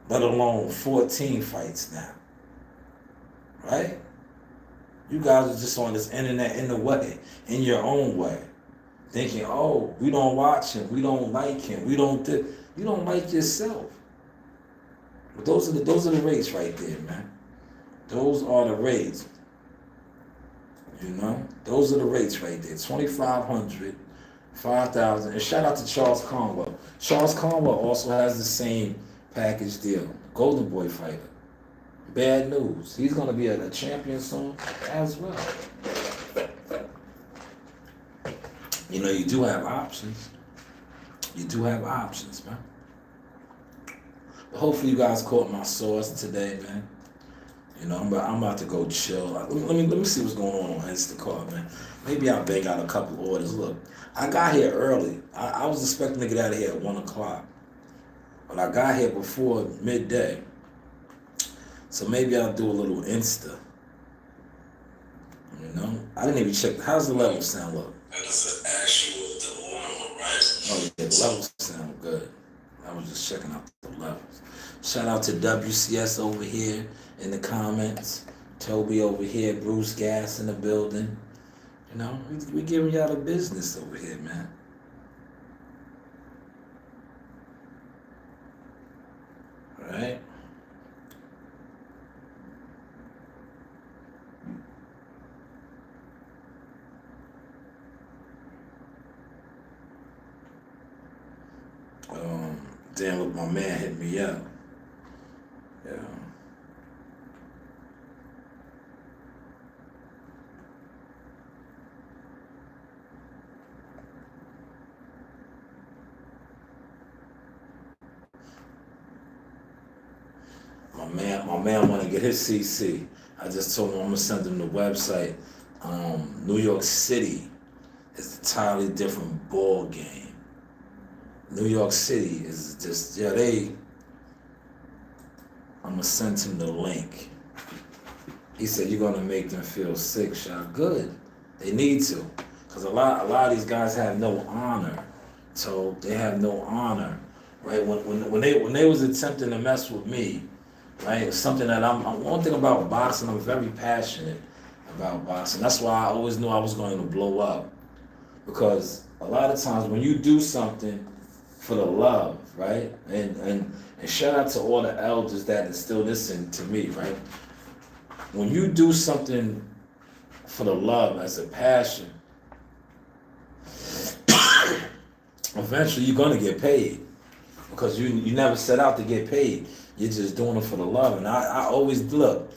let alone 14 fights now, right? You guys are just on this internet in the way, in your own way, thinking, oh, we don't watch him, we don't like him, you don't like yourself. But those are the rates right there, man. Those are the rates. You know, those are the rates right there. 2,500, 5,000, and shout out to Charles Conwell. Charles Conwell also has the same package deal. Golden Boy fighter. Bad news. He's gonna be a champion soon as well. You know, you do have options. You do have options, man. But hopefully you guys caught my sauce today, man. You know, I'm about to go chill. Let me see what's going on Instacart, man. Maybe I'll bang out a couple orders. Look, I got here early. I was expecting to get out of here at 1 o'clock. But I got here before midday. So maybe I'll do a little Insta. You know? I didn't even check. How's the level sound look? That's an actual dilemma, right? Oh yeah, the levels sound good. I was just checking out the levels. Shout out to WCS over here in the comments. Toby over here, Bruce Gas in the building. You know, we giving y'all the business over here, man. All right? Damn, look, my man hit me up. Yeah. My man want to get his CC. I just told him I'm gonna send him the website. New York City is an entirely different ball game. New York City is just I'm gonna send him the link. He said you're gonna make them feel sick, Shot. Good. They need to, cause a lot of these guys have no honor. So they have no honor, right? When they was attempting to mess with me, right? It's something that one thing about boxing, I'm very passionate about boxing. That's why I always knew I was going to blow up, because a lot of times when you do something for the love, right? And shout out to all the elders that instill this into me, right? When you do something for the love as a passion, eventually you're gonna get paid, because you never set out to get paid. You're just doing it for the love. And I always look,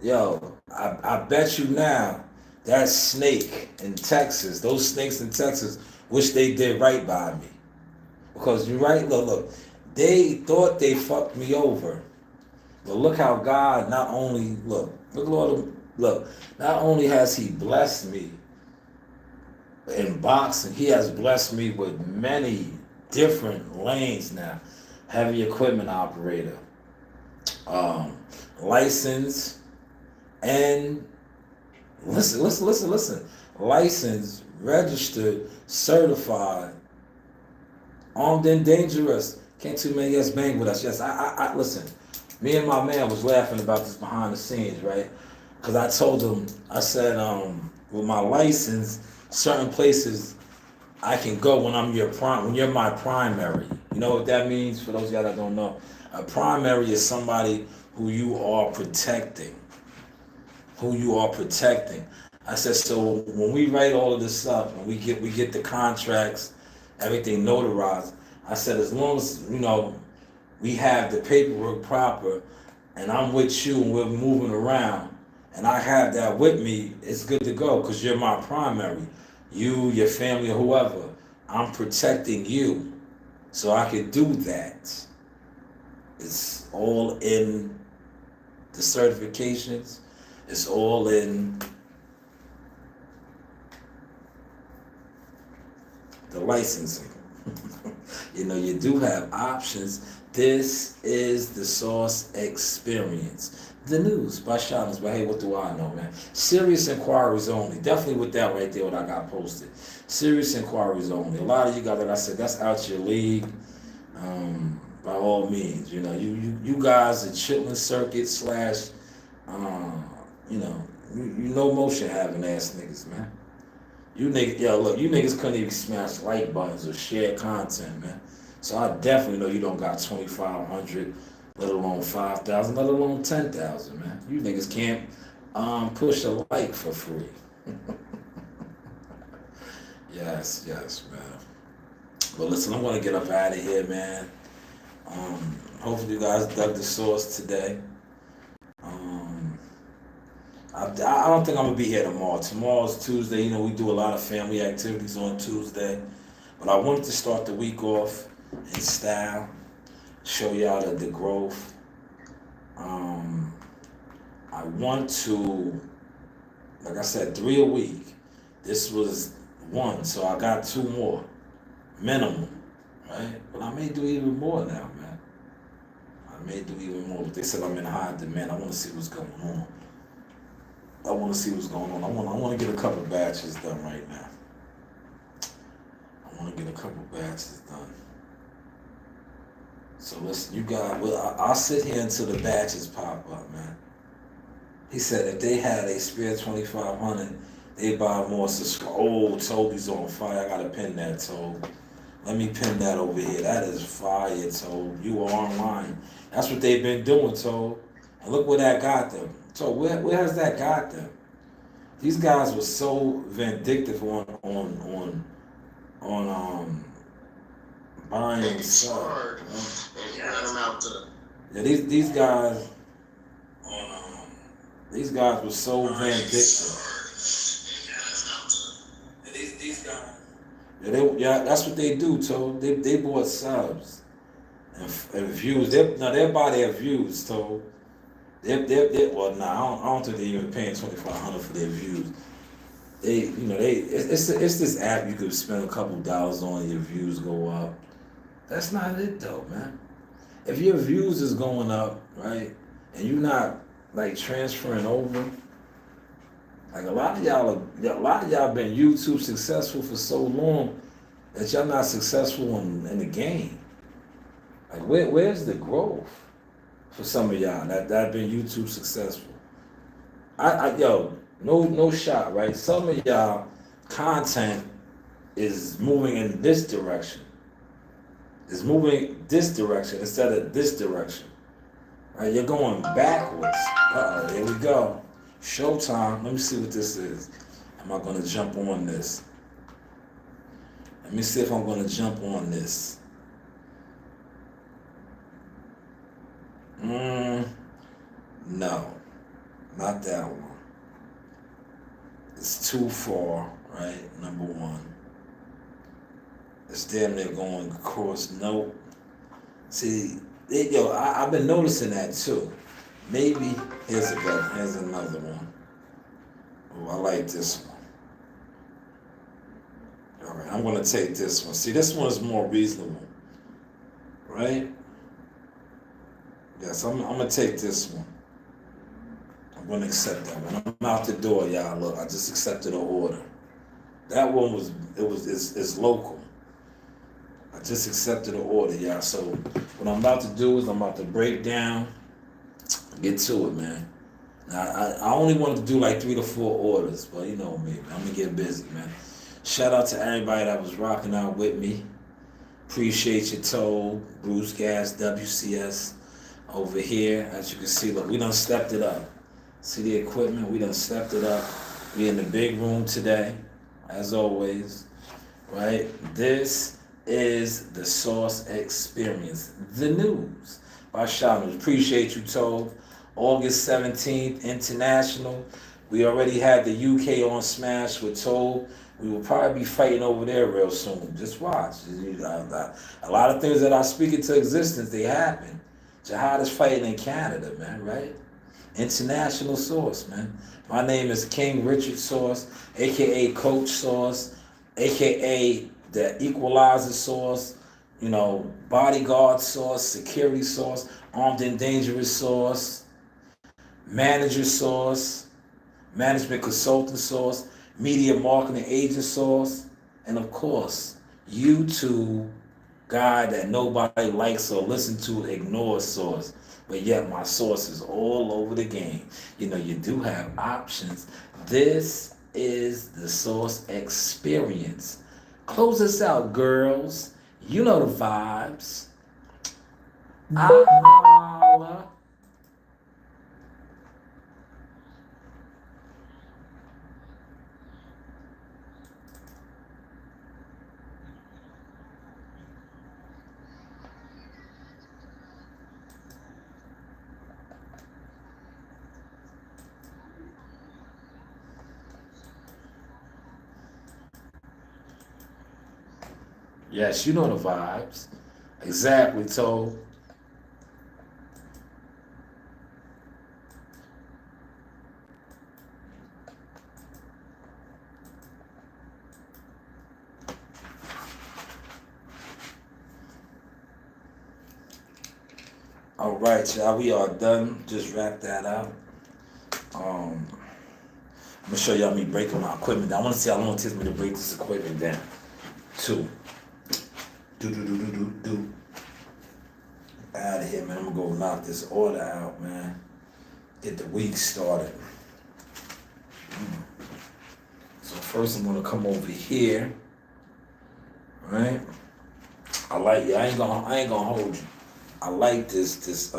I bet you now that snake in Texas, those snakes in Texas, wish they did right by me. Because you're right, look, they thought they fucked me over. But look how God not only, look, not only has he blessed me in boxing, he has blessed me with many different lanes now. Heavy equipment operator, license, and listen, licensed, registered, certified, armed and dangerous. Can't too many yes bang with us. Yes, I listen. Me and my man was laughing about this behind the scenes, right? Because I told him, I said, with my license, certain places I can go when you're my primary. You know what that means for those of y'all that don't know? A primary is somebody who you are protecting. I said, so when we write all of this up and we get the contracts, everything notarized, I said, as long as, we have the paperwork proper and I'm with you and we're moving around and I have that with me, it's good to go, because you're my primary. You, your family, or whoever, I'm protecting you. So I can do that. It's all in the certifications. It's all in the licensing. You do have options. This is the Sauce Experience. The news by Shawners, but hey, what do I know, man? Serious inquiries only. Definitely with that right there, what I got posted. Serious inquiries only. A lot of you guys, like I said, that's out your league. By all means, you guys are Chitlin Circuit / no motion having ass niggas, man. You niggas couldn't even smash like buttons or share content, man. So I definitely know you don't got 2,500, let alone 5,000, let alone 10,000, man. You niggas can't push a like for free. Yes, man. But listen, I'm gonna get up out of here, man. Hopefully you guys dug the sauce today. I don't think I'm gonna be here tomorrow. Tomorrow's Tuesday. We do a lot of family activities on Tuesday. But I wanted to start the week off in style, show y'all the growth. I want to, like I said, 3 a week. This was 1, so I got 2 more, minimum, right? But I may do even more now, man. But they said I'm in high demand. I want to see what's going on. I want to get a couple batches done right now. So listen, you guys, I'll sit here until the batches pop up, man. He said if they had a spare 2,500, they buy more. Oh, Toby's on fire. I gotta pin that, Toby. Let me pin that over here. That is fire, Toby. You are online. That's what they've been doing, Toby. And look where that got them. So where has that got them? These guys were so vindictive on buying and selling. Yeah, these guys were so vindictive. That's what they do, Toad. They bought subs and views. They're by their views, Toad. Well, nah, I don't think they're even paying $2,500 for their views. It's this app you could spend a couple dollars on, and your views go up. That's not it though, man. If your views is going up, right, and you're not like transferring over, like a lot of y'all been YouTube successful for so long that y'all not successful in the game. Like where's the growth for some of y'all that been YouTube successful? No shot, right? Some of y'all content is moving in this direction. It's moving this direction instead of this direction. Right? You're going backwards. Here we go. Showtime. Let me see what this is. Am I gonna jump on this? Let me see if I'm gonna jump on this. No, not that one. It's too far, right? Number one. It's damn near going across. Nope. See, I've been noticing that too. Maybe here's another one. Oh, I like this one. All right, I'm gonna take this one. See, this one is more reasonable, right? Yes, I'm gonna take this one. I'm gonna accept that one. I'm out the door, y'all. Look, I just accepted an order. That one it's local. I just accepted an order, y'all. So what I'm about to do is I'm about to break down, get to it, man. Now I only wanted to do like 3 to 4 orders, but you know me, man. I'm gonna get busy, man. Shout out to everybody that was rocking out with me. Appreciate your toll, Bruce Gas, WCS over here. As you can see, look, we done stepped it up. See the equipment? We done stepped it up. We in the big room today, as always, right? This is the Sauce Experience, the news by Shawnee. Appreciate you, Tove. August 17th, International. We already had the UK on Smash with Tove. We will probably be fighting over there real soon. Just watch. A lot of things that I speak into existence, they happen. Jihad is fighting in Canada, man, right? International Sauce, man. My name is King Richard Sauce, a.k.a. Coach Sauce, a.k.a. the Equalizer Sauce, Bodyguard Sauce, Security Sauce, Armed and Dangerous Sauce, Manager Sauce, Management Consultant Sauce, Media Marketing Agent Sauce, and of course, YouTube guy that nobody likes or listens to, ignores Sauce. But yet my sauce is all over the game. You do have options. This is the Sauce Experience. Close us out, girls. You know the vibes. Holla. Yes, you know the vibes. Exactly, Toe. All right, y'all, we are done. Just wrap that up. I'm gonna show y'all me breaking my equipment down. I want to see how long it takes me to break this equipment down. 2. Do. Out of here, man. I'm gonna go knock this order out, man. Get the week started. So first I'm gonna come over here. Right? I ain't gonna hold you. I like this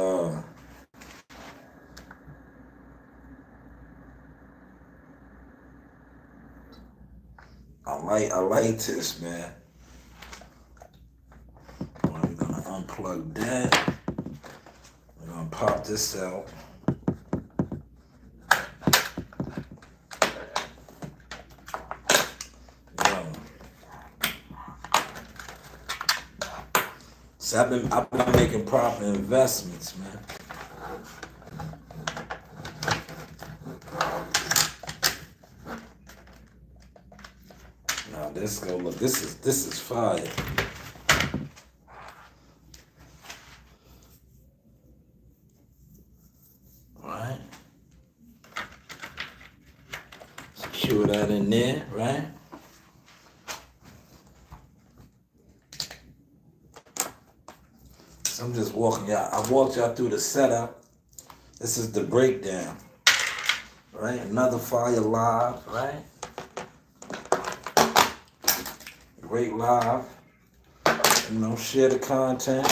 I like this, man. We're gonna unplug that. We're gonna pop this out. So I've been making proper investments, man. Now let's go look. This is fire. Right? Secure that in there, right? So I'm just walking y'all. I walked y'all through the setup. This is the breakdown. Right? Another fire live, right? Great live. You know, share the content.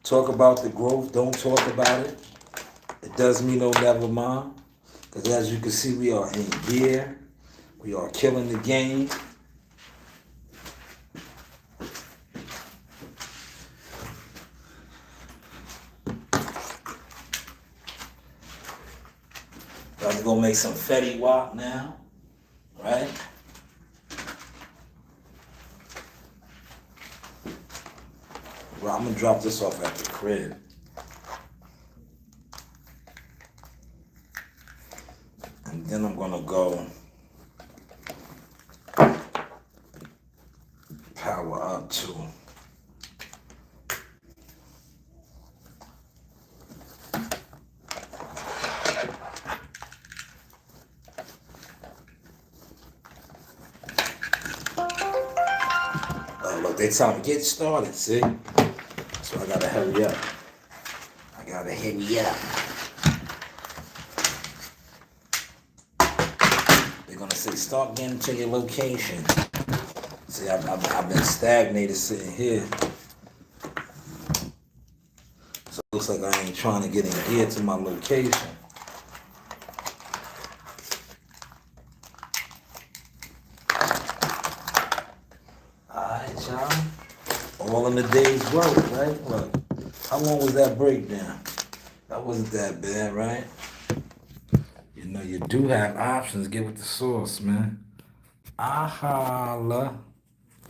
Talk about the growth. Don't talk about it. It does me no never mind. Because as you can see, we are in gear. We are killing the game. I'm gonna make some Fetty Wap now, right? Well, I'm gonna drop this off at the crib. And then I'm gonna go power up too. Look, they tell me get started, see? So I gotta hurry up. They're gonna say, start getting to your location. See, I've been stagnated sitting here. So it looks like I ain't trying to get in here to my location. Alright, y'all. All in the day's work, right? Look, how long was that breakdown? That wasn't that bad, right? You know, you do have options. Get with the source, man. I holla.